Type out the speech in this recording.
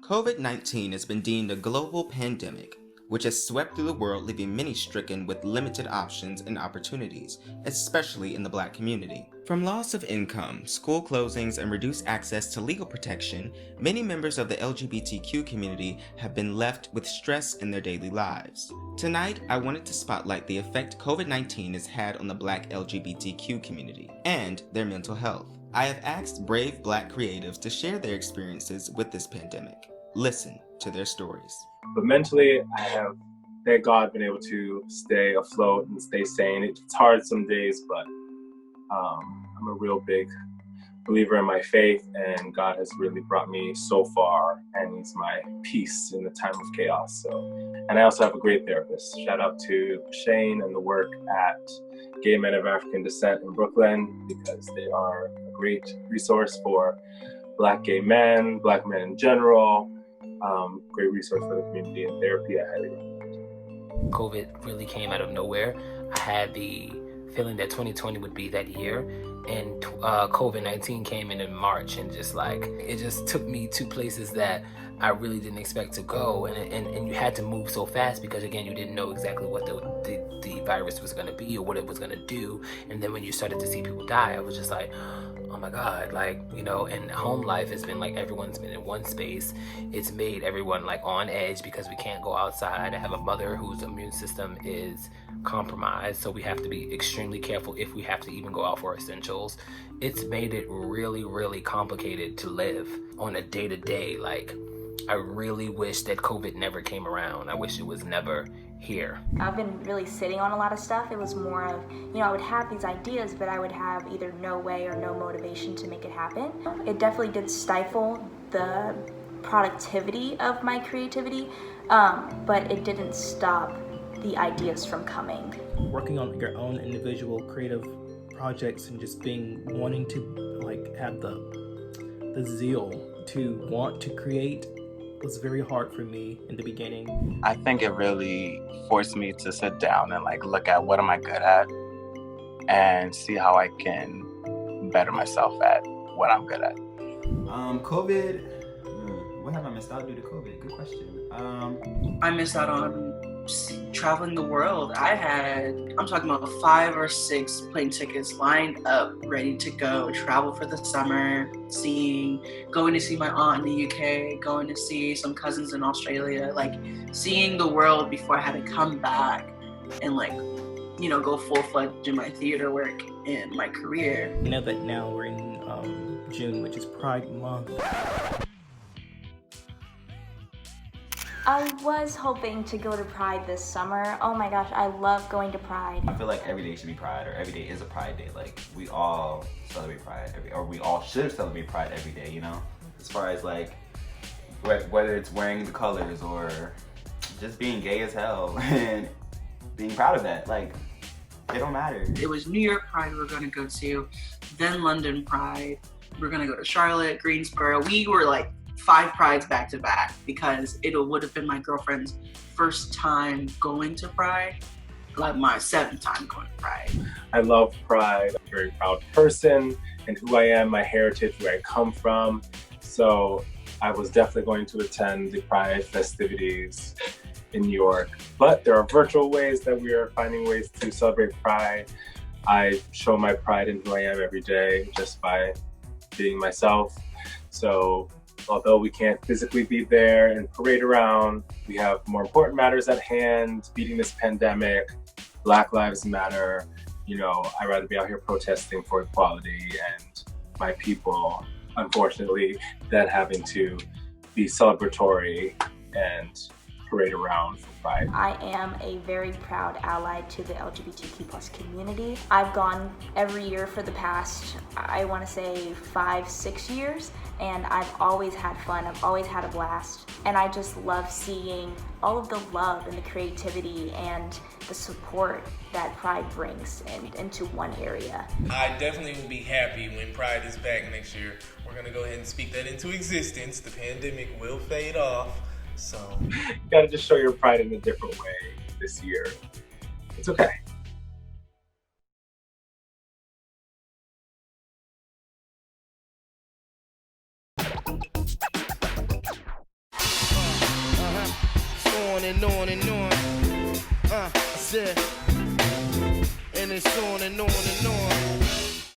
COVID-19 has been deemed a global pandemic, which has swept through the world, leaving many stricken with limited options and opportunities, especially in the Black community. From loss of income, school closings, and reduced access to legal protection, many members of the LGBTQ community have been left with stress in their daily lives. Tonight, I wanted to spotlight the effect COVID-19 has had on the Black LGBTQ community and their mental health. I have asked brave Black creatives to share their experiences with this pandemic. Listen to their stories. But mentally, I have, thank God, been able to stay afloat and stay sane. It's hard some days, but I'm a real big believer in my faith, and God has really brought me so far, and He's my peace in the time of chaos. And I also have a great therapist. Shout out to Shane and the work at Gay Men of African Descent in Brooklyn, because they are a great resource for Black gay men, Black men in general. Great resource for the community and therapy. I highly recommend. COVID really came out of nowhere. I had the feeling that 2020 would be that year, and COVID-19 came in March, and it just took me to places that I really didn't expect to go, and you had to move so fast because, again, you didn't know exactly what the virus was going to be or what it was going to do. And then when you started to see people die, I was just like, oh my God, and home life has been everyone's been in one space. It's made everyone on edge because we can't go outside. I have a mother whose immune system is compromised, so we have to be extremely careful if we have to even go out for essentials. It's made it really, really complicated to live on a day-to-day. I really wish that COVID never came around. I wish it was never here. I've been really sitting on a lot of stuff. It was more of, I would have these ideas, but I would have either no way or no motivation to make it happen. It definitely did stifle the productivity of my creativity, but it didn't stop the ideas from coming. Working on your own individual creative projects and just wanting to have the zeal to want to create was very hard for me in the beginning. I think it really forced me to sit down and look at what am I good at and see how I can better myself at what I'm good at. COVID, what have I missed out due to COVID? Good question. I missed out on traveling the world. I'm talking about 5 or 6 plane tickets lined up, ready to go, travel for the summer, going to see my aunt in the UK, going to see some cousins in Australia, seeing the world before I had to come back and go full-fledged in my theater work and my career. That now we're in June, which is Pride Month. I was hoping to go to Pride this summer. Oh my gosh, I love going to Pride. I feel like every day should be Pride, or every day is a Pride Day. We all celebrate Pride, or we all should celebrate Pride every day, As far as whether it's wearing the colors or just being gay as hell and being proud of that, it don't matter. It was New York Pride we were gonna go to, then London Pride. We're gonna go to Charlotte, Greensboro. We were 5 prides back to back because it would have been my girlfriend's first time going to Pride, my 7th time going to Pride. I love Pride. I'm a very proud person and who I am, my heritage, where I come from. So I was definitely going to attend the Pride festivities in New York. But there are virtual ways that we are finding ways to celebrate Pride. I show my pride in who I am every day just by being myself. So although we can't physically be there and parade around, we have more important matters at hand, beating this pandemic, Black Lives Matter. I'd rather be out here protesting for equality and my people, unfortunately, than having to be celebratory and parade around for Pride. I am a very proud ally to the LGBTQ+ community. I've gone every year for the past, I want to say 5-6 years, and I've always had fun. I've always had a blast, and I just love seeing all of the love and the creativity and the support that Pride brings into one area. I definitely will be happy when Pride is back next year. We're going to go ahead and speak that into existence. The pandemic will fade off. So you gotta just show your pride in a different way this year. It's okay. on and on and on. I said, and it's on and on and on.